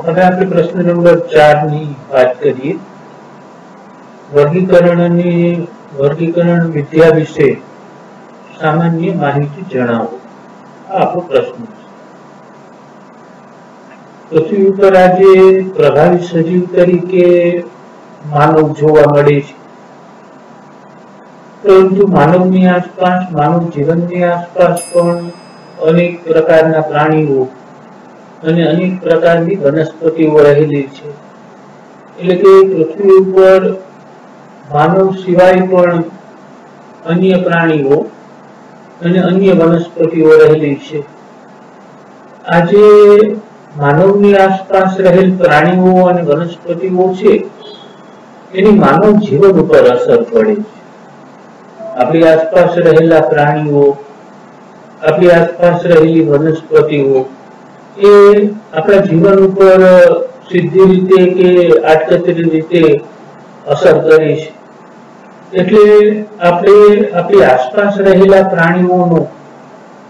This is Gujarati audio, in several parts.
હવે આપણે પ્રશ્ન નંબર 4 ની વાત કરીએ. વર્ગીકરણ વિદ્યા વિશે સામાન્ય માહિતી જણાવો. આ આપણો પ્રશ્ન છે. પૃથ્વી ઉપર આજે પ્રભાવી સજીવ તરીકે માનવ જોવા મળે છે, પરંતુ માનવની આસપાસ, માનવ જીવનની આસપાસ પણ અનેક પ્રકારના પ્રાણીઓ અને અનેક પ્રકારની વનસ્પતિઓ રહેલી છે. એટલે કે પૃથ્વી ઉપર માનવ સિવાય પણ અન્ય પ્રાણીઓ અને અન્ય વનસ્પતિઓ રહેલી છે. આજે માનવની આસપાસ રહેલ પ્રાણીઓ અને વનસ્પતિઓ છે, એની માનવ જીવન ઉપર અસર પડે છે. આપણી આસપાસ રહેલા પ્રાણીઓ, આપણી આસપાસ રહેલી વનસ્પતિઓ એ આપણા જીવન ઉપર સીધી રીતે કે આડકતરી રીતે અસર કરે છે. એટલે આપણે આપણી આસપાસ રહેલા પ્રાણીઓનો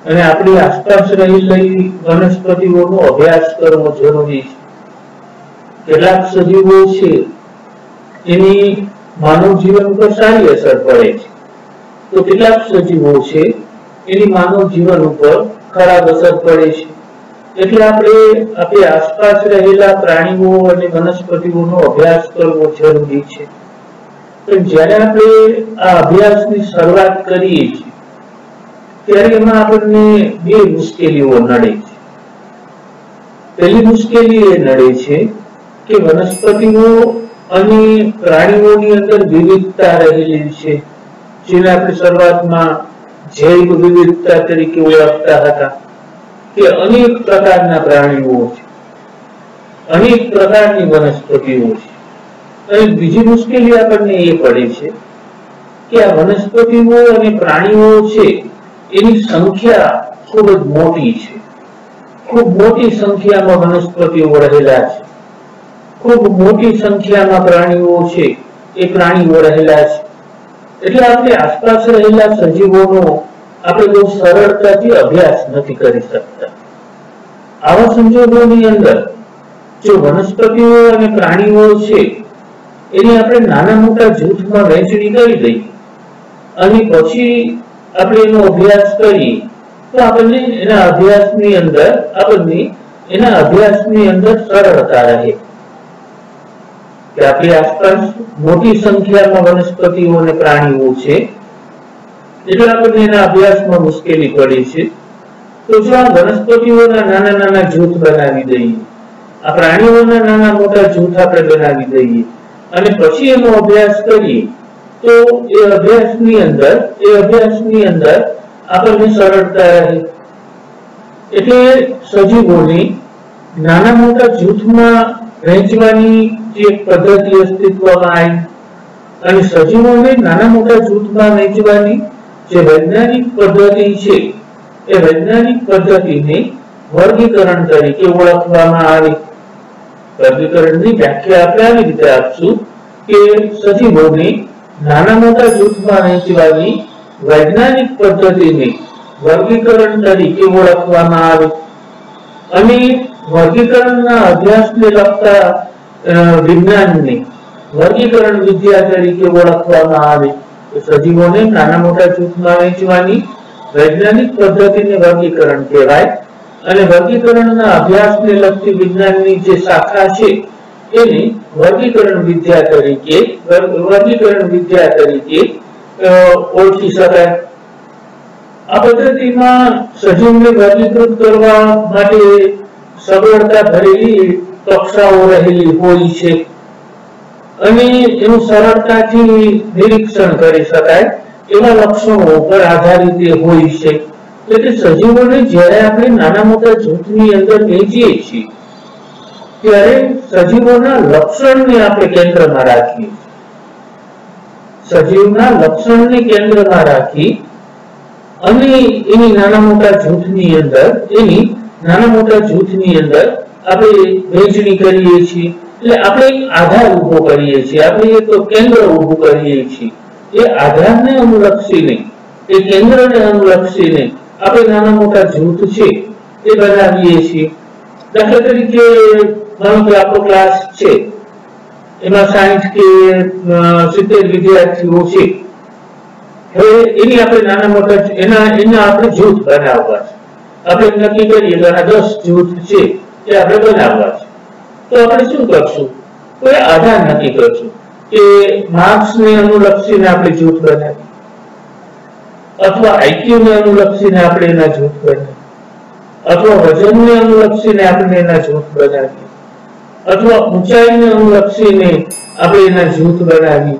અને આપણી આસપાસ રહેલી વનસ્પતિઓનો અભ્યાસ કરવો જરૂરી છે. કેટલાક સજીવો છે એની માનવ જીવન ઉપર સારી અસર પડે છે, તો કેટલાક સજીવો છે એની માનવ જીવન ઉપર ખરાબ અસર પડે છે. એટલે આપણે આપણી આસપાસ રહેલા પ્રાણીઓ અને વનસ્પતિઓનો અભ્યાસ કરવો જરૂરી છે. પણ જ્યારે આપણે આ અભ્યાસની શરૂઆત કરીએ છીએ ત્યારે એમાં આપણને બે મુશ્કેલીઓ નડે છે. પહેલી મુશ્કેલી એ નડે છે કે વનસ્પતિઓ અને પ્રાણીઓની અંદર વિવિધતા રહેલી છે, જેને આપણે શરૂઆતમાં જૈવ વિવિધતા તરીકે ઓળખતા હતા, કે અનેક પ્રકારના પ્રાણીઓ છે, અનેક પ્રકારની વનસ્પતિઓ છે. અને બીજી મુશ્કેલી આપણને એ પડે છે કે આ વનસ્પતિઓ અને પ્રાણીઓ છે એની સંખ્યા ખૂબ જ મોટી છે. ખૂબ મોટી સંખ્યામાં વનસ્પતિઓ રહેલા છે, ખૂબ મોટી સંખ્યામાં પ્રાણીઓ છે એ પ્રાણીઓ રહેલા છે. એટલે આપણે આસપાસ રહેલા સજીવોનો આપણે બહુ સરળતાથી અભ્યાસ નથી કરી શકતા. આવા સંજોગોની અંદર જો વનસ્પતિઓ અને પ્રાણીઓ છે એની આપણે નાના મોટા જૂથમાં વહેંચણી કરી દઈએ અને પછી આપણે એનો અભ્યાસ કરીએ તો આપણને એના અભ્યાસની અંદર સરળતા રહે. કે આપણી આસપાસ મોટી સંખ્યામાં વનસ્પતિઓ અને પ્રાણીઓ છે એટલે આપણને એના અભ્યાસમાં મુશ્કેલી પડે છે. તો જો આ વનસ્પતિઓના નાના નાના જૂથ બનાવી દઈએ, આ પ્રાણીઓના નાના મોટા જૂથ આપણે બનાવી દઈએ અને પછી એનો અભ્યાસ કરીએ તો એ અભ્યાસની અંદર આપણને સરળતા રહે. એટલે સજીવોને નાના મોટા જૂથમાં વહેંચવાની જે પદ્ધતિ અસ્તિત્વમાં આવી અને સજીવોને નાના મોટા જૂથમાં વહેંચવાની જે વૈજ્ઞાનિક પદ્ધતિ છે એ વૈજ્ઞાનિક પદ્ધતિને વર્ગીકરણ તરીકે ઓળખવામાં આવે. વર્ગીકરણની વ્યાખ્યા આપણે આવી રીતે આપશું કે સજીવોને નાના મોટા જૂથમાં વહેંચવાની વૈજ્ઞાનિક પદ્ધતિને વર્ગીકરણ તરીકે ઓળખવામાં આવે. અને વર્ગીકરણના અભ્યાસને લગતા વિજ્ઞાનને વર્ગીકરણ વિદ્યા તરીકે ઓળખવામાં આવે. સજીવોને નાના મોટા જૂથમાં વહેંચવાની વૈજ્ઞાનિક પદ્ધતિને વર્ગીકરણ કહેવાય અને વર્ગીકરણના અભ્યાસને લગતી વિજ્ઞાનની જે શાખા છે એને વર્ગીકરણ વિદ્યા તરીકે ઓળખી શકાય. આ પદ્ધતિમાં સજીવને વર્ગીકૃત કરવા માટે સગવડતા ભરેલી કક્ષાઓ રહેલી હોય છે અને એનું સરળતાથી નિરીક્ષણ કરી શકાય એવા લક્ષણો ઉપર આધારિત હોય છે. એટલે સજીવોને જ્યારે આપણે નાના મોટા જૂથની અંદર વહેંચીએ છીએ ત્યારે સજીવોના લક્ષણને આપણે કેન્દ્રમાં રાખીએ. સજીવના લક્ષણને કેન્દ્રમાં રાખી અને એની નાના મોટા જૂથની અંદર આપણે વહેંચણી કરીએ છીએ. એટલે આપણે એક આધાર ઉભો કરીએ છીએ, આપણે એક કેન્દ્ર ઉભું કરીએ છીએ. એ આધારને અનુલક્ષીને, એ કેન્દ્રને અનુલક્ષીને આપણે નાના મોટા જૂથ છે એ બનાવીએ છીએ. દાખલા તરીકે માનો કે આપણો ક્લાસ છે, એમાં 60 કે 70 વિદ્યાર્થીઓ છે. હવે એની આપણે નાના મોટા એના આપણે જૂથ બનાવવા છે. આપણે નક્કી કરીએ કે આ 10 જૂથ છે એ આપણે બનાવવા છે. તો આપણે શું કરશું? કોઈ આધાર નક્કી કરશું કે માર્ક્સ ને અનુલક્ષીને આપણે જૂથ બનાવીએ, અથવા આઈક્યુ ને અનુલક્ષીને આપણે એના જૂથ બનાવીએ, અથવા વજનને અનુલક્ષીને આપણે એના જૂથ બનાવીએ, અથવા ઊંચાઈને અનુલક્ષીને આપણે એના જૂથ બનાવીએ.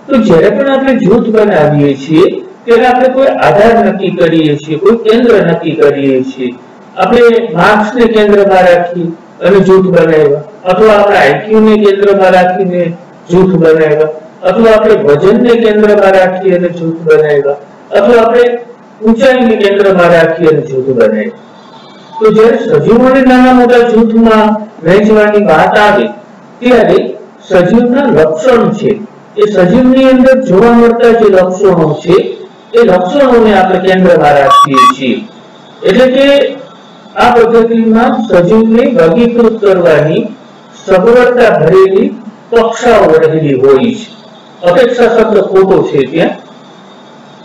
તો જ્યારે પણ આપણે જૂથ બનાવીએ છીએ ત્યારે આપણે કોઈ આધાર નક્કી કરીએ છીએ, કોઈ કેન્દ્ર નક્કી કરીએ છીએ. આપણે માર્ક્સને કેન્દ્રમાં રાખી અને જૂથ બનાવ્યા, અથવા આપણે આઈક્યુ ને કેન્દ્રમાં રાખીને જૂથ બનાવ્યા, અથવા આપણે વજનને કેન્દ્રમાં રાખી અને જૂથ બનાવ્યા, અથવા આપણે ઊંચાઈને કેન્દ્રમાં રાખી અને જૂથ બનાવ્યા. તો જ્યારે સજીવોને નાના મોટા જૂથમાં વહેંચવાની વાત આવે ત્યારે સજીવના લક્ષણ છે, એ સજીવની અંદર જોવા મળતા જે લક્ષણો છે એ લક્ષણોને આપણે કેન્દ્રમાં રાખીએ છીએ. એટલે કે આ પદ્ધતિમાં સજીવને વર્ગીકૃત કરવાની સગવડતા ભરેલી કક્ષાઓ રહેલી હોય છે. અપેક્ષા શબ્દ ખોટો છે, ત્યાં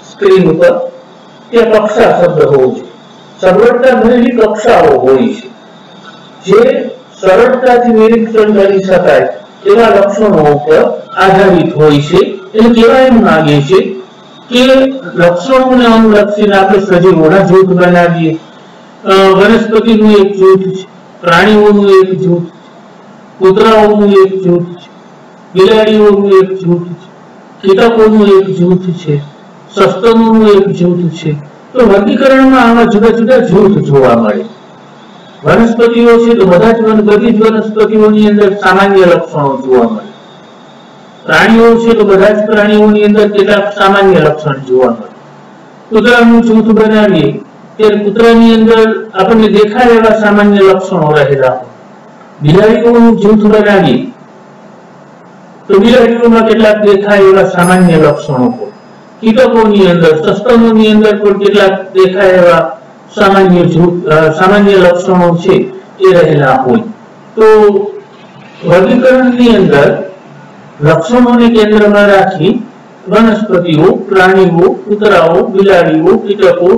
સ્ક્રીન ઉપર ત્યાં કક્ષા શબ્દ હોવો છે. સગવડતા ભરેલી કક્ષાઓ હોય છે જે સરળતાથી નિરીક્ષણ કરી શકાય એવા લક્ષણો ઉપર આધારિત હોય છે. એટલે કહેવા એમ માંગે છે કે લક્ષણોને અનુલક્ષીને આપણે સજીવોના જૂથ બનાવીએ. વનસ્પતિનું એક જૂથ છે, પ્રાણીઓનું એક જૂથ છે, કૂતરાઓનું એક જૂથ છે, બિલાડીઓનું એક જૂથ છે, કીટકોનું એક જૂથ છે, સસ્તનોનું એક જૂથ છે. તો વર્ગીકરણમાં આવા જુદા જુદા જૂથ જોવા મળે. વનસ્પતિઓ છે તો બધી જ વનસ્પતિઓની અંદર સામાન્ય લક્ષણો જોવા મળે. પ્રાણીઓ છે તો બધા જ પ્રાણીઓની અંદર કેટલાક સામાન્ય લક્ષણ જોવા મળે. કૂતરાનું જૂથ બનાવીએ ત્યારે કૂતરાની અંદર આપણને દેખાય એવા સામાન્ય લક્ષણો રહેલા હોય. બિલાડીઓનું જૂથ બનાવીએ તો બિલાડીઓમાં કેટલાક દેખાય એવા સામાન્ય લક્ષણો હોય. કીટકોની અંદર, સસ્તનોની અંદર પણ કેટલાક દેખાય એવા સામાન્ય લક્ષણો છે એ રહેલા હોય. તો વર્ગીકરણની અંદર લક્ષણોને કેન્દ્રમાં રાખી વનસ્પતિઓ, પ્રાણીઓ, કૂતરાઓ, બિલાડીઓ, કીટકો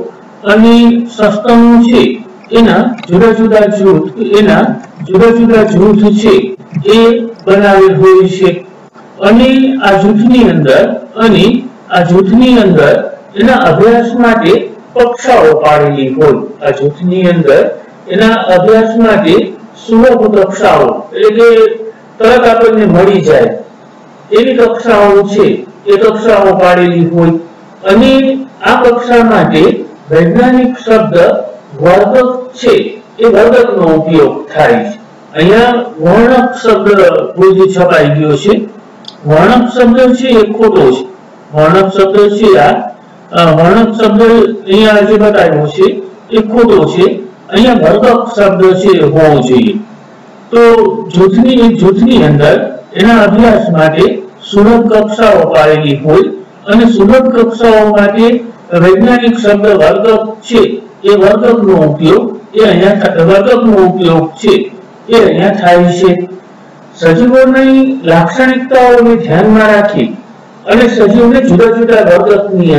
અને સસ્તનો છે એના જુદા જુદા જૂથ છે એ બનાવેલ હોય છે. અને આ જૂથની અંદર એના અભ્યાસ માટે કક્ષાઓ પાડેલી હોય. આ જૂથની અંદર એના અભ્યાસ માટે સુલભ કક્ષાઓ, એટલે કે તરત આપણને મળી જાય એવી કક્ષાઓ છે એ કક્ષાઓ પાડેલી હોય. અને આ કક્ષા માટે વૈજ્ઞાનિક શબ્દ વર્ગક છે એ વર્ગકનો ઉપયોગ થાય છે. અહીંયા વર્ણક શબ્દ ભૂલથી છપાઈ ગયો છે. વર્ણક શબ્દ છે એ ખોટો છે. વર્ણક શબ્દ છે વર્ણક શબ્દ અહીંયા જે બતાવ્યો છે એ ખોટો છે. અહીંયા વર્ગક શબ્દ છે હોવો જોઈએ. તો જૂથની અંદર એના અભ્યાસ માટે સુલભ કક્ષાઓ પાડેલી હોય અને સુલભ કક્ષાઓ માટે વૈજ્ઞાનિક શબ્દ વર્ગક છે એ વર્ગકનો ઉપયોગ થાય છે. સજીવોની લાક્ષણિકતાઓને ધ્યાનમાં રાખી અને સજીવને જુદા જુદા વર્ગકની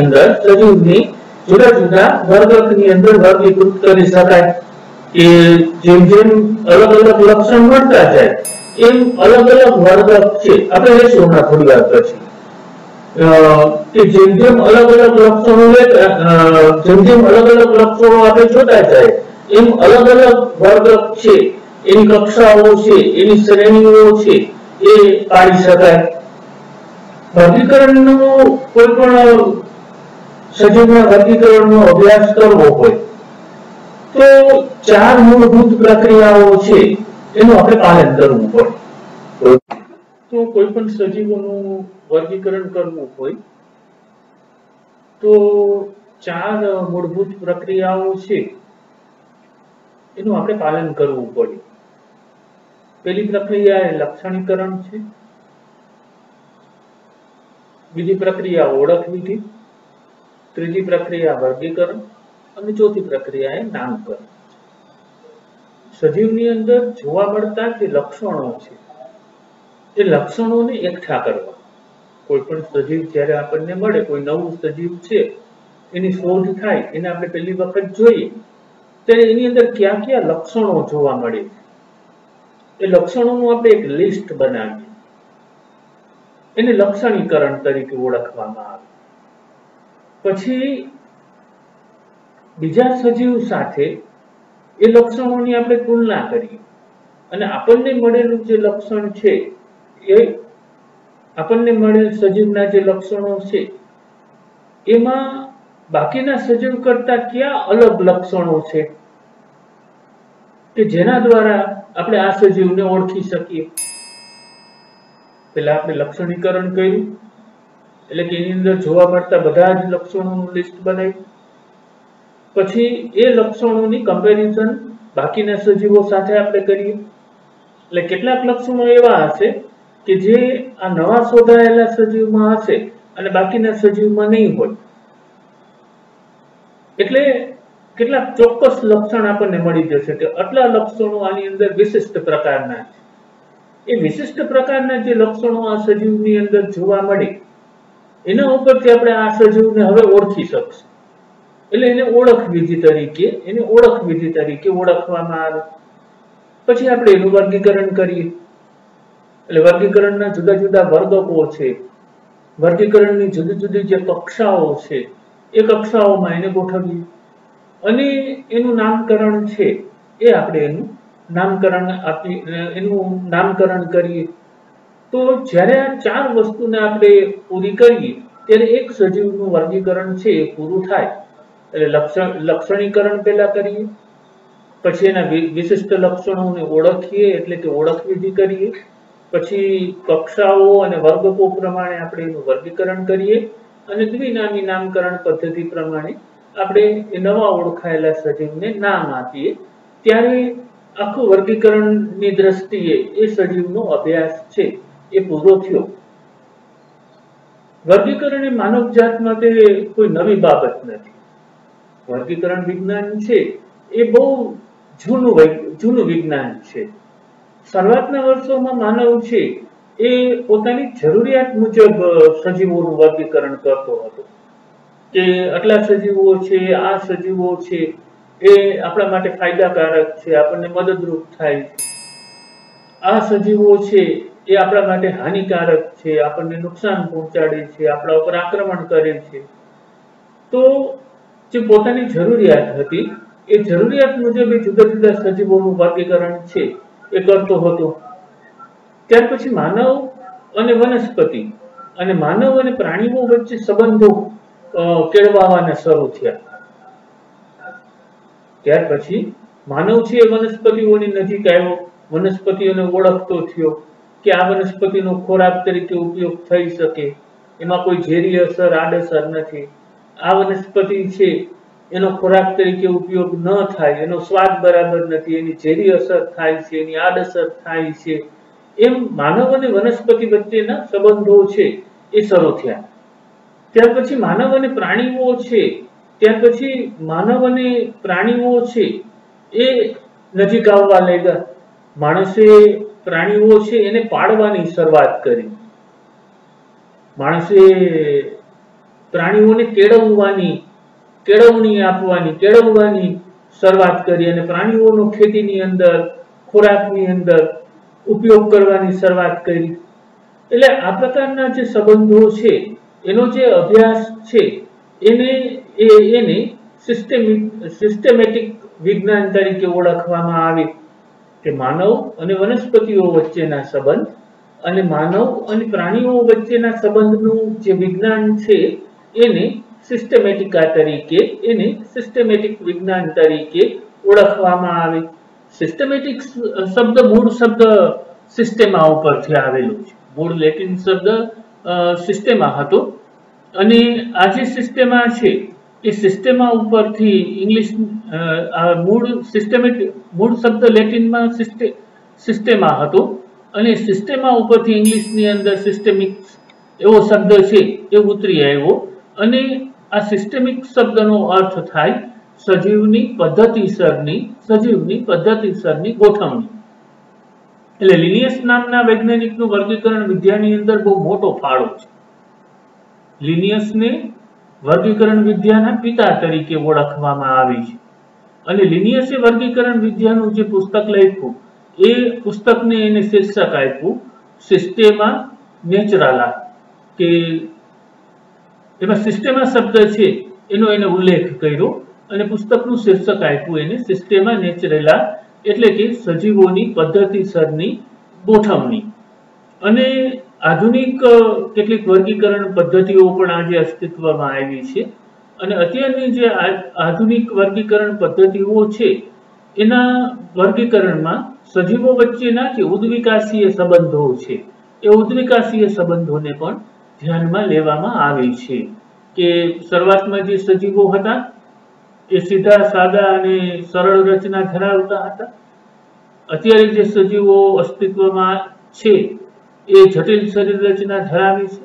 અંદર વર્ગીકૃત કરી શકાય. કે જેમ અલગ અલગ લક્ષણ મળતા જાય એમ અલગ અલગ વર્ગક છે. આપણે લેશું હમણાં થોડી વાર પછી કે જેમ અલગ અલગ લક્ષણો આપણે જોતા જાય એમ અલગ અલગ વર્ગક છે, એની કક્ષાઓ છે, એની શ્રેણીઓ છે એ પાડી શકાય. વર્ગીકરણનો કોઈ પણ સજીવના વર્ગીકરણનો અભ્યાસ કરવો હોય તો 4 મૂળભૂત પ્રક્રિયાઓ છે એનું આપણે પાલન કરવું પડે. તો કોઈ પણ સજીવોનું વર્ગીકરણ કરવું હોય તો 4 મૂળભૂત પ્રક્રિયાઓ છે એનું આપણે પાલન કરવું પડે. પહેલી પ્રક્રિયા એ લક્ષણીકરણ છે, બીજી પ્રક્રિયા ઓળખ વિધિ, ત્રીજી પ્રક્રિયા વર્ગીકરણ અને ચોથી પ્રક્રિયા એ નામકરણ. સજીવની અંદર જોવા મળતા જે લક્ષણો છે એ લક્ષણોને એકઠા કરવા. કોઈ પણ સજીવ જ્યારે આપણને મળે, કોઈ નવું સજીવ છે એની શોધ થાય, એને આપણે પહેલી વખત જોઈએ ત્યારે એની અંદર કયા કયા લક્ષણો જોવા મળે છે એ લક્ષણોનું આપણે એક લિસ્ટ બનાવીએ, એને લક્ષણીકરણ તરીકે ઓળખવામાં આવે. પછી બીજા સજીવ સાથે એ લક્ષણોની આપણે તુલના કરીએ અને આપણને મળેલું જે લક્ષણ છે એ આપણને મળેલ સજીવના જે લક્ષણો છે એમાં બાકીના સજીવ કરતા કયા અલગ લક્ષણો છે કે જેના દ્વારા આપણે આ સજીવને ઓળખી શકીએ. પેલા આપણે લક્ષણીકરણ કર્યું, એટલે કે એની અંદર જોવા મળતા બધા જ લક્ષણોનું લિસ્ટ બનાવ્યું. પછી એ લક્ષણોની કમ્પેરિઝન બાકીના સજીવો સાથે આપણે કરીએ. એટલે કેટલાક લક્ષણો એવા હશે કે જે આ નવા શોધાયેલા સજીવમાં હશે અને બાકીના સજીવમાં નહીં હોય. એટલે કેટલાક ચોક્કસ લક્ષણ આપણને મળી જશે કે આટલા લક્ષણો આની અંદર વિશિષ્ટ પ્રકારના છે. એ વિશિષ્ટ પ્રકારના જે લક્ષણો આ સજીવની અંદર જોવા મળે એના ઉપરથી આપણે આ સજીવને હવે ઓળખી શકશું. એટલે એને ઓળખ વિધિ તરીકે ઓળખવામાં આવે. પછી આપણે એનું વર્ગીકરણ કરીએ. એટલે વર્ગીકરણના જુદા જુદા વર્ગો છે, વર્ગીકરણની જુદી જુદી જે કક્ષાઓ છે એ કક્ષાઓમાં એને ગોઠવીએ અને એનું નામકરણ છે એ આપણે એનું નામકરણ કરીએ. તો જ્યારે આ ચાર વસ્તુને આપણે પૂરી કરીએ ત્યારે એક સજીવનું વર્ગીકરણ છે એ પૂરું થાય. એટલે લક્ષણીકરણ પહેલા કરીએ, પછી એના વિશિષ્ટ લક્ષણોને ઓળખીએ એટલે કે ઓળખ વિધિ કરીએ, પછી કક્ષાઓ અને વર્ગો પ્રમાણે આપણે એનું વર્ગીકરણ કરીએ અને દ્વિનામી નામકરણ પદ્ધતિ પ્રમાણે આપણે એ નવા ઓળખાયેલા સજીવને નામ આપીએ. ત્યારે આખું વર્ગીકરણની દ્રષ્ટિએ એ સજીવનો અભ્યાસ છે એ પૂરો થયો. વર્ગીકરણ એ માનવ જાત માટે કોઈ નવી બાબત નથી. વર્ગીકરણ વિજ્ઞાન છે એ બહુ જૂનું વિજ્ઞાન છે. શરૂઆતના વર્ષોમાં માનવ છે એ પોતાની જરૂરિયાત મુજબ સજીવોનું વર્ગીકરણ કરતો હતો કે આટલા સજીવો છે, આ સજીવો છે એ આપણા માટે ફાયદાકારક છે, આપણને મદદરૂપ થાય છે, આ સજીવો છે એ આપણા માટે હાનિકારક છે, આપણને નુકસાન પહોંચાડે છે, આપણા ઉપર આક્રમણ કરે છે. તો જે પોતાની જરૂરિયાત હતી એ જરૂરિયાત મુજબ એ જુદા જુદા સજીવોનું વર્ગીકરણ છે એ કરતો હતો. ત્યાર પછી માનવ અને વનસ્પતિ અને માનવ અને પ્રાણીઓ વચ્ચે સંબંધો કેળવાવાના શરૂ થયા. ત્યાર પછી માનવ છે એ વનસ્પતિઓની નજીક આવ્યો, વનસ્પતિઓને ઓળખતો થયો કે આ વનસ્પતિનો ખોરાક તરીકે ઉપયોગ થઈ શકે, એમાં કોઈ ઝેરી અસર આડઅસર નથી. આ વનસ્પતિ છે એનો ખોરાક તરીકે ઉપયોગ ન થાય, એનો સ્વાદ બરાબર નથી, એની ઝેરી અસર થાય છે, એની આડઅસર થાય છે. એમ માનવ અને વનસ્પતિ વચ્ચેના સંબંધો છે એ શરૂ થયા. ત્યાર પછી માનવ અને પ્રાણીઓ છે એ નજીક આવવા લાગ્યા. માણસે પ્રાણીઓ છે એને પાળવાની શરૂઆત કરી. માણસે પ્રાણીઓને કેળવવાની શરૂઆત કરી અને પ્રાણીઓનો ખેતીની અંદર, ખોરાકની અંદર ઉપયોગ કરવાની શરૂઆત કરી. એટલે આ પ્રકારના જે સંબંધો છે એનો જે અભ્યાસ છે એને સિસ્ટેમેટિક વિજ્ઞાન તરીકે ઓળખવામાં આવે કે માનવ અને વનસ્પતિઓ વચ્ચેના સંબંધ અને માનવ અને પ્રાણીઓ વચ્ચેના સંબંધનું જે વિજ્ઞાન છે એને સિસ્ટેમેટિક વિજ્ઞાન તરીકે ઓળખવામાં આવે. સિસ્ટેમેટિક શબ્દ મૂળ શબ્દ સિસ્ટેમા ઉપરથી આવેલું છે. મૂળ લેટિન શબ્દ સિસ્ટેમા હતો અને આ જે સિસ્ટેમા છે એ સિસ્ટેમા ઉપરથી ઇંગ્લિશ મૂળ શબ્દ લેટિનમાં સિસ્ટેમા હતો અને સિસ્ટેમા ઉપરથી ઇંગ્લિશની અંદર સિસ્ટેમિક એવો શબ્દ છે એ ઉતરી આવ્યો અને આ સિસ્ટેમિક શબ્દનો અર્થ થાય સજીવની પદ્ધતિસરની ગોઠવણી. એટલે લિનિયસ નામના વૈજ્ઞાનિકનું વર્ગીકરણ વિદ્યાની અંદર બહુ મોટો ફાળો છે. લિનિયસને વર્ગીકરણ વિદ્યાના પિતા તરીકે ઓળખવામાં આવે છે. અને લિનિયસે વર્ગીકરણ વિદ્યાનું જે પુસ્તક લખ્યું એ પુસ્તકને એને શીર્ષક આપ્યું સિસ્ટેમા નેચરાલા, કે એમાં સિસ્ટેમા શબ્દ છે એનો એને ઉલ્લેખ કર્યો અને પુસ્તકનું શીર્ષક આપ્યું એને સિસ્ટેમા નેચરેલા, એટલે કે સજીવોની પદ્ધતિસરની ગોઠવણી. અને આધુનિક કેટલીક વર્ગીકરણ પદ્ધતિઓ પણ આજે અસ્તિત્વમાં આવી છે. અને અત્યારની જે આધુનિક વર્ગીકરણ પદ્ધતિઓ છે એના વર્ગીકરણમાં સજીવો વચ્ચેના જે ઉદ્વિકાસીય સંબંધો છે એ ઉદ્વિકાસીય સંબંધોને પણ ધ્યાનમાં લેવામાં આવે છે. કે શરૂઆતમાં જે સજીવો હતા એ સીધા સાદા અને સરળ રચના ધરાવતા હતા. અત્યારે જે સજીવો અસ્તિત્વમાં છે એ જટિલ શરીર રચના ધરાવે છે.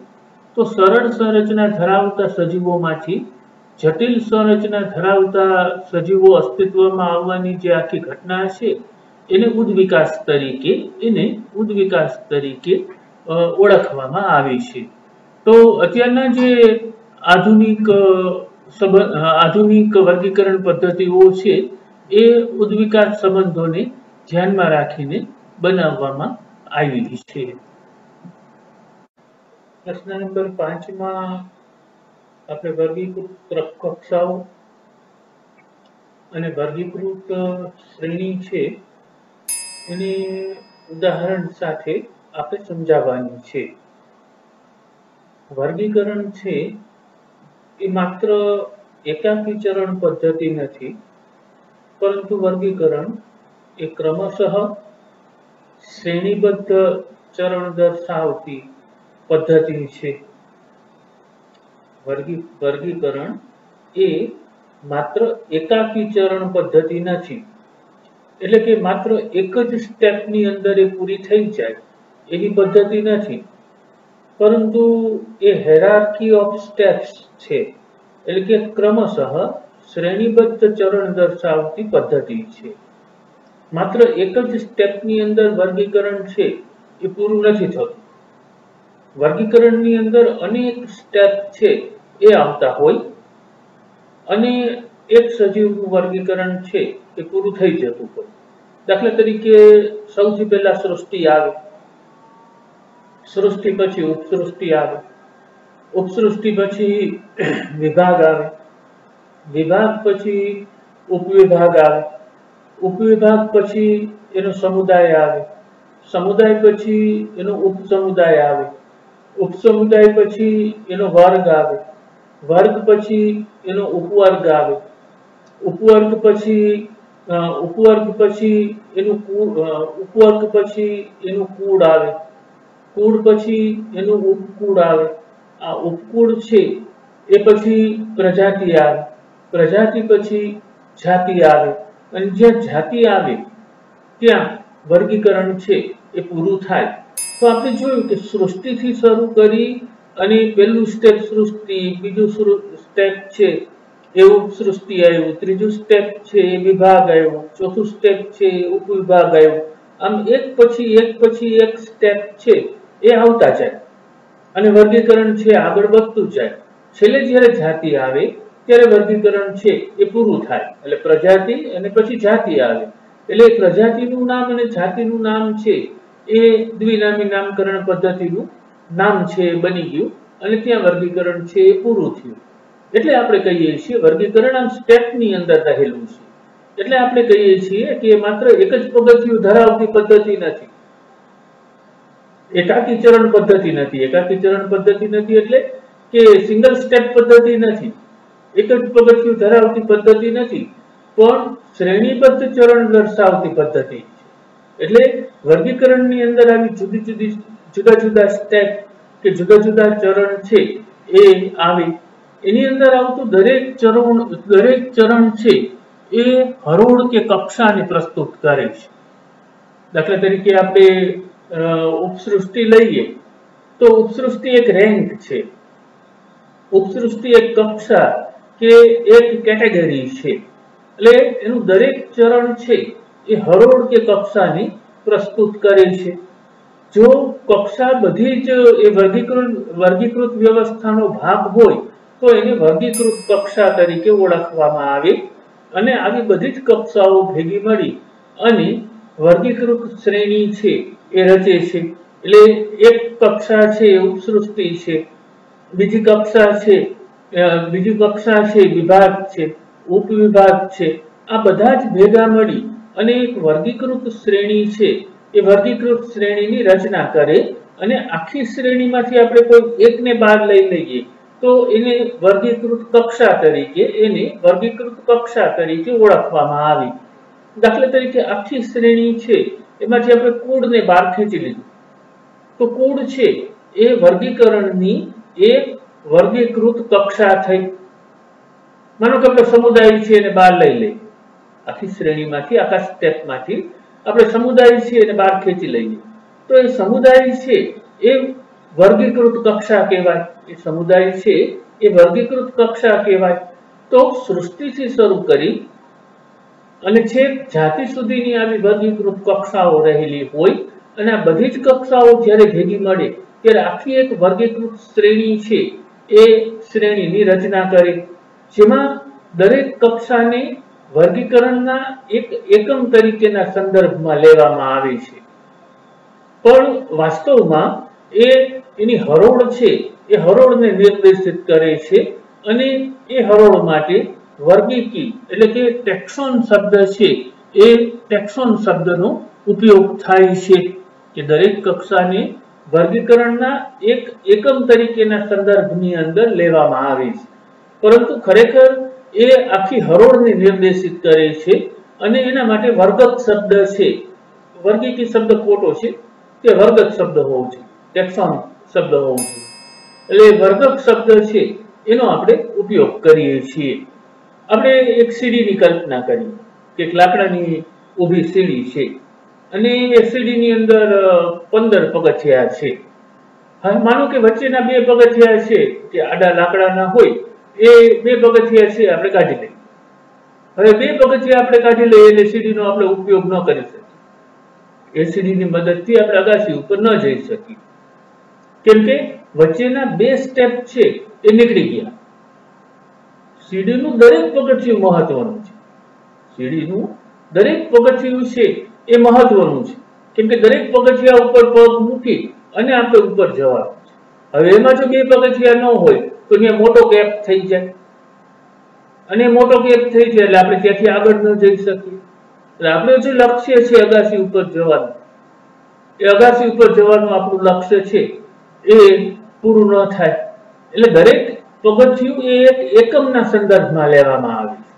તો સરળ સંરચના ધરાવતા સજીવોમાંથી જટિલ સંરચના ધરાવતા સજીવો અસ્તિત્વમાં આવવાની જે આખી ઘટના છે એને ઉદ્વિકાસ તરીકે ઓળખવામાં આવે છે. તો અત્યારના જે આધુનિક વર્ગીકરણ પદ્ધતિઓ છે એ ઉદ્વિકાસ સંબંધોને ધ્યાનમાં રાખીને બનાવવામાં આવી છે. પ્રશ્ન નંબર 5 માં આપણે વર્ગીકૃત કક્ષાઓ અને વર્ગીકૃત શ્રેણી છે એની ઉદાહરણ સાથે આપણે સમજાવવાની છે. વર્ગીકરણ છે એ માત્ર એકાકીકરણ પદ્ધતિ નથી, પરંતુ વર્ગીકરણ એ ક્રમશઃ શ્રેણીબદ્ધ ચરણ દર્શાવતી પદ્ધતિ છે. વર્ગીકરણ એ માત્ર એકાકીકરણ પદ્ધતિ નથી, એટલે કે માત્ર એક જ સ્ટેપની અંદર એ પૂરી થઈ જાય એવી પદ્ધતિ નથી, પરંતુ એ હેરાર્કી ઓફ સ્ટેપ્સ છે, એટલે કે ક્રમશઃ શ્રેણીબદ્ધ ચરણ દર્શાવતી પદ્ધતિ છે. માત્ર એક જ સ્ટેપની અંદર વર્ગીકરણ છે એ પૂરું નથી થતું. વર્ગીકરણની અંદર અનેક સ્ટેપ છે એ આવતા હોય અને એક સજીવનું વર્ગીકરણ છે એ પૂરું થઈ જતું હોય. દાખલા તરીકે સૌથી પહેલા સૃષ્ટિ આવે, સૃષ્ટિ પછી ઉપસૃષ્ટિ આવે, ઉપસૃષ્ટિ પછી વિભાગ આવે, વિભાગ પછી ઉપવિભાગ આવે, ઉપવિભાગ પછી એનો સમુદાય આવે, સમુદાય પછી એનો ઉપસમુદાય આવે, ઉપસમુદાય પછી એનો વર્ગ આવે, વર્ગ પછી એનો ઉપવર્ગ આવે, ઉપવર્ગ પછી એનું કુળ આવે, કુળ પછી એનું ઉપકુળ આવે, આ ઉપકુળ છે એ પછી પ્રજાતિ આવે, પ્રજાતિ પછી જાતિ આવે, અને જ્યાં જાતિ આવે ત્યાં વર્ગીકરણ છે એ પૂરું થાય. તો આપણે જોયું કે સૃષ્ટિથી શરૂ કરી અને પહેલું સ્ટેપ સૃષ્ટિ, બીજું સ્ટેપ છે એ ઉપસૃષ્ટિ આવ્યું, ત્રીજું સ્ટેપ છે એ વિભાગ આવ્યો, ચોથું સ્ટેપ છે એ ઉપવિભાગ આવ્યો. આમ એક પછી એક સ્ટેપ છે એ આવતા જાય અને વર્ગીકરણ છે આગળ વધતું જાય. છેલ્લે જ્યારે જાતિ આવે ત્યારે વર્ગીકરણ છે એ પૂરું થાય. એટલે પ્રજાતિ અને પછી જાતિ આવે, એટલે પ્રજાતિનું નામ અને જાતિનું નામ છે એ દ્વિનામી નામકરણ પદ્ધતિનું નામ છે બની ગયું અને ત્યાં વર્ગીકરણ છે એ પૂરું થયું. એટલે આપણે કહીએ છીએ વર્ગીકરણ આમ સ્ટેપની અંદર રહેલું છે. એટલે આપણે કહીએ છીએ કે માત્ર એક જ પગથિયું ધરાવતી પદ્ધતિ નથી, એકાકીકરણ પદ્ધતિ નથી. એકાકીકરણ પદ્ધતિ નથી એટલે કે સિંગલ સ્ટેપ પદ્ધતિ નથી, એક જ પગથિયું ધરાવતી પદ્ધતિ નથી, પણ શ્રેણીબદ્ધ ચરણ દર્શાવતી પદ્ધતિ છે. એટલે વર્ગીકરણની અંદર આવી જુદા જુદા સ્ટેપ કે જુદા જુદા ચરણ છે એ આવે. એની અંદર આવતું દરેક ચરણ છે એ હરોળ કે કક્ષાને પ્રસ્તુત કરે છે. દાખલા તરીકે આપણે ઉપસૃષ્ટિ લઈએ તો ઉપસૃષ્ટિ એક રેન્ક છે, ઉપસૃષ્ટિ એક કક્ષા કે એક કેટેગરી છે. એટલે એનું દરેક ચરણ છે એ હરોળ કે કક્ષાની પ્રસ્તુત કરે છે. જો કક્ષા બધી જ એ વર્ગીકૃત વ્યવસ્થાનો ભાગ હોય તો એને વર્ગીકૃત કક્ષા તરીકે ઓળખવામાં આવે અને આવી બધી જ કક્ષાઓ ભેગી મળી અને વર્ગીકૃત શ્રેણી છે એ રચે છે. એટલે એક કક્ષા છે એ ઉપસૃષ્ટિ છે, બીજી કક્ષા છે વિભાગ છે, ઉપવિભાગ છે. આ બધા જ ભેગા મળી અને એક વર્ગીકૃત શ્રેણી છે એ વર્ગીકૃત શ્રેણીની રચના કરે અને આખી શ્રેણીમાંથી આપણે કોઈ એકને બહાર લઈ લઈએ તો એને વર્ગીકૃત કક્ષા તરીકે ઓળખવામાં આવી. દાખલા તરીકે આખી શ્રેણી છે એમાંથી આપણે કુળને બહાર ખેંચી લીધું તો કુળ છે એ વર્ગીકરણની એક વર્ગીકૃત કક્ષા થઈ. માનો કે આપણે સમુદાય છે એને બહાર લઈ લઈએ, આખી શ્રેણીમાંથી આખા સ્ટેપમાંથી આપણે સમુદાય છે એને બહાર ખેંચી લઈએ તો એ સમુદાય છે એ વર્ગીકૃત કક્ષા કહેવાય. એ સમુદાય છે એ વર્ગીકૃત કક્ષા કહેવાય. તો સૃષ્ટિથી શરૂ કરી અને છેક જાતિ સુધીની આવી વર્ગીકૃત કક્ષાઓ રહેલી હોય અને આ બધી જ કક્ષાઓ જ્યારે ભેગી મળે ત્યારે આખી એક વર્ગીકૃત શ્રેણી છે એ શ્રેણીની રચના કરે, જેમાં દરેક કક્ષાને વર્ગીકરણના એક એકમ તરીકેના સંદર્ભમાં લેવામાં આવે છે. પણ વાસ્તવમાં એની હરોળ છે એ હરોળને નિર્દેશિત કરે છે અને એ હરોળ માટે વર્ગીકી એટલે કે ટેક્સોન શબ્દ છે એ ટેક્સોન શબ્દનો ઉપયોગ થાય છે કે દરેક કક્ષાને વર્ગીકરણના એક એકમ તરીકેના સંદર્ભની અંદર લેવામાં આવે છે. પરંતુ ખરેખર એ આખી હરોળને નિર્દેશિત કરે છે અને એના માટે વર્ગક શબ્દ છે, વર્ગીકી શબ્દ ખોટો છે, તે વર્ગક શબ્દ હોવો જોઈએ, ટેક્સોન શબ્દ હોવો જોઈએ. એટલે વર્ગક શબ્દ છે એનો આપણે ઉપયોગ કરીએ છીએ. આપણે એક સીડીની કલ્પના કરીએ કે લાકડાની ઊભી સીડી છે અને એ સીડીની અંદર 15 પગથિયા છે. હવે માનો કે વચ્ચેના 2 પગથિયા છે કે આડા લાકડાના હોય એ 2 પગથિયા છે આપણે કાઢી લઈએ. હવે 2 પગથિયા આપણે કાઢી લઈએ એટલે સીડીનો આપણે ઉપયોગ ન કરી શકીએ. એ સીડીની મદદથી આપણે અગાસી ઉપર ન જઈ શકીએ કેમ કે વચ્ચેના 2 સ્ટેપ છે એ નીકળી ગયા. સીડીનું દરેક પગથિયું મહત્વનું છે. સીડીનું દરેક પગથિયું છે એ મહત્વનું છે કેમ કે દરેક પગથિયા ઉપર પગ મૂકી અને આપણે ઉપર જવાનું છે. હવે એમાં જો 2 પગથિયા ન હોય તો ત્યાં મોટો ગેપ થઈ જાય અને મોટો ગેપ થઈ જાય એટલે આપણે ત્યાંથી આગળ ન જઈ શકીએ. એટલે આપણે જે લક્ષ્ય છે અગાસી ઉપર જવાનું, એ અગાસી ઉપર જવાનું આપણું લક્ષ્ય છે એ પૂરું ન થાય. એટલે દરેક પગથિયું એ એક એકમના સંદર્ભમાં લેવામાં આવે છે.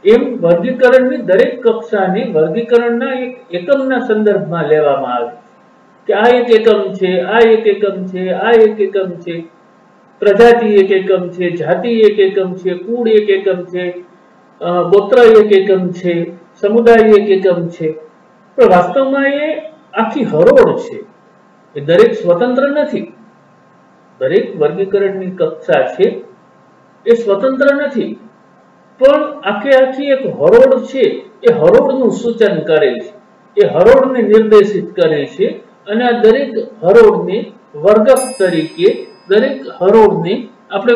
એમ વર્ગીકરણની દરેક કક્ષાને વર્ગીકરણના એક એકમના સંદર્ભમાં લેવામાં આવે કે આ એક એકમ છે, આ એક એકમ છે, આ એક એકમ છે, પ્રજાતિ એક એકમ છે, જાતિ એક એકમ છે, કુળ એક એકમ છે, ગોત્ર એક એકમ છે, સમુદાય એક એકમ છે. પણ વાસ્તવમાં એ આખી હરોળ છે. એ દરેક સ્વતંત્ર નથી. દરેક વર્ગીકરણની કક્ષા છે એ સ્વતંત્ર નથી પણ આખી એક હરોળ છે એ હરોળનું સૂચન કરે છે, એ હરોળને નિર્દેશિત કરે છે અને આ દરેક હરોળને વર્ગક તરીકે આપણે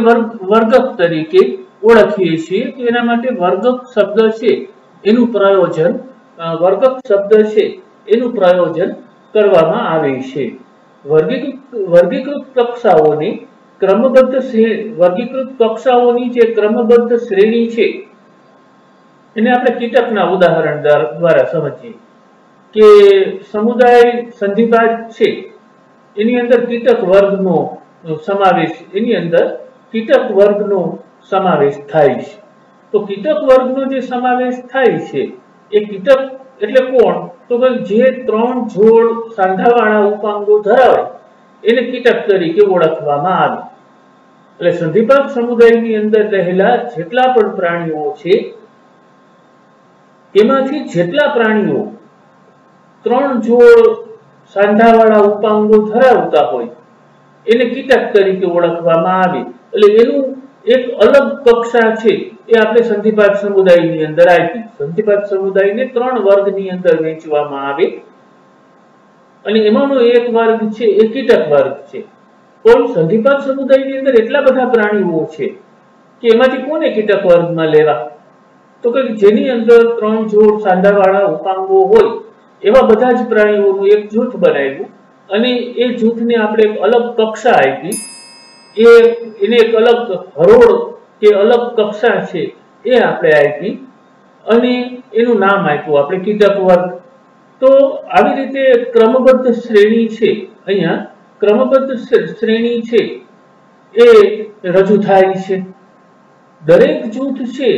વર્ગક તરીકે ઓળખીએ છીએ. એના માટે વર્ગક શબ્દ છે એનું પ્રયોજન કરવામાં આવે છે. વર્ગીકૃત કક્ષાઓની જે ક્રમબદ્ધ શ્રેણી છે એને આપણે કીટકના ઉદાહરણ દ્વારા સમજીએ કે સમુદાય સંધિપાદ છે એની અંદર કીટક વર્ગનો સમાવેશ થાય છે. તો કીટક વર્ગનો જે સમાવેશ થાય છે એ કીટક એટલે કોણ? તો જે 3 જોડ સાંધાવાળા ઉપાંગો ધરાવે એને કીટક તરીકે ઓળખવામાં આવે. એટલે સંધિપાદ સમુદાયની અંદર રહેલા જેટલા પણ પ્રાણીઓ છે એમાંથી જેટલા પ્રાણીઓ 3 જોડ સાંધાવાળા ઉપાંગો ધરાવતા હોય એને કીટક તરીકે ઓળખવામાં આવે. એટલે એનું એક અલગ કક્ષા છે એ આપણે સંધિપાત સમુદાયની અંદર આપી. સંધિપાત સમુદાયને 3 વર્ગની અંદર વહેંચવામાં આવે અને એમાંનો એક વર્ગ છે એ કીટક વર્ગ છે. પણ સંધિપાત સમુદાયની અંદર એટલા બધા પ્રાણીઓ છે કે એમાંથી કોને કીટક વર્ગમાં લેવા? તો કે જેની અંદર 3 જોડ સાંધાવાળા ઉપાંગો હોય એવા બધા જ પ્રાણીઓનું એક જૂથ બનાવ્યું અને એ જૂથને આપણે એક અલગ કક્ષા આપી. એને એક અલગ હરોળ કે અલગ કક્ષા છે એ આપણે આપી અને એનું નામ આપ્યું આપણે કીટક વર્ગ. તો આવી રીતે ક્રમબદ્ધ શ્રેણી છે, અહીંયા ક્રમબદ્ધ શ્રેણી છે એ રજૂ થાય છે. દરેક જૂથ છે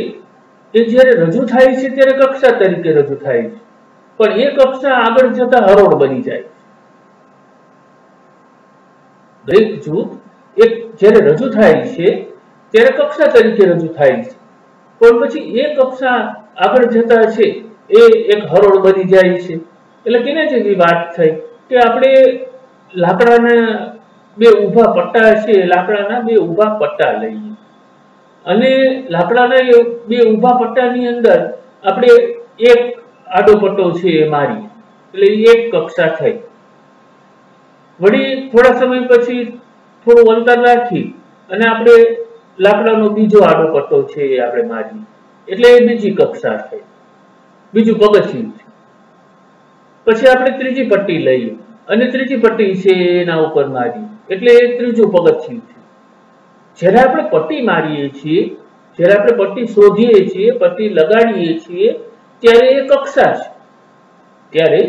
એ જ્યારે રજૂ થાય છે ત્યારે કક્ષા તરીકે રજૂ થાય છે, પણ એ કક્ષા આગળ જતા હરોળ બની જાય. દરેક જૂથ એક જ્યારે રજૂ થાય છે ત્યારે કક્ષા તરીકે રજૂ થાય છે, પણ પછી એ કક્ષા આગળ જતા છે એ એક હરોળ બની જાય છે. એટલે કેને જેવી વાત થઈ કે આપણે લાકડાના 2 ઊભા પટ્ટા છે, લાકડાના 2 ઊભા પટ્ટા લઈએ અને લાકડાના 2 ઊભા પટ્ટાની અંદર આપણે એક આડો પટ્ટો છે એ મારી, એટલે એક કક્ષા થઈ. વળી થોડા સમય પછી થોડું અંતર રાખી અને આપણે લાકડાનો બીજો આડો પટ્ટો છે એ આપણે મારી, એટલે એ બીજી કક્ષા થઈ, બીજું પગથિયું છે. પછી આપણે ત્રીજી પટ્ટી લઈએ અને ત્રીજી પટ્ટી છે એના ઉપર મારી, એટલે એ ત્રીજું પગથિયું છે. જ્યારે આપણે પટ્ટી મારીએ છીએ, જ્યારે આપણે પટ્ટી શોધીએ છીએ, પટ્ટી લગાડીએ છીએ ત્યારે એ કક્ષા છે, ત્યારે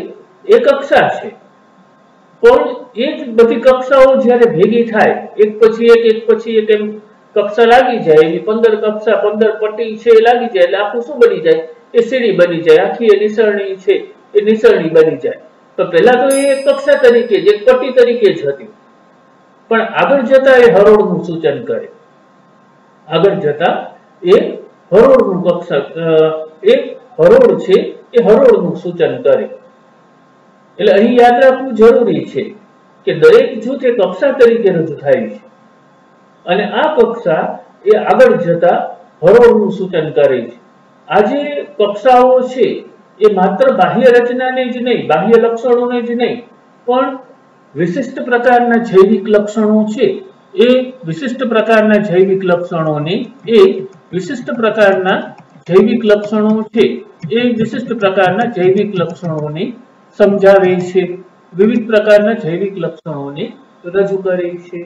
એ કક્ષા છે. પણ એ જ બધી કક્ષાઓ જ્યારે ભેગી થાય, એક પછી એક એમ કક્ષા લાગી જાય, એની 15 કક્ષા 15 પટ્ટી છે એ લાગી જાય એટલે આખું શું બની જાય? એ સીડી બની જાય, આખી એ નિસરણી છે એ નિસરણી બની જાય. તો પહેલા તો એ એક કક્ષા તરીકે જ, એક પટ્ટી તરીકે જ હતી, પણ આગળ જતા એ હરોળનું સૂચન કરે. આગળ જતા એ હરોળનું કક્ષા, એ હરોળ છે એ હરોળનું સૂચન કરે. એટલે અહીં યાદ રાખવું જરૂરી છે કે દરેક જૂથ એક કક્ષા તરીકે રજૂ થાય છે અને આ કક્ષા એ આગળ જતા હરોળનું સૂચન કરે છે. આ જે કક્ષાઓ છે એ માત્ર બાહ્ય રચનાને જ નહીં, બાહ્ય લક્ષણોને જ નહીં, પણ વિશિષ્ટ પ્રકારના જૈવિક લક્ષણો છે એ વિશિષ્ટ પ્રકારના જૈવિક લક્ષણોને એ વિશિષ્ટ પ્રકારના જૈવિક લક્ષણો છે એ વિશિષ્ટ પ્રકારના જૈવિક લક્ષણોને સમજાવે છે, વિવિધ પ્રકારના જૈવિક લક્ષણોને રજૂ કરે છે.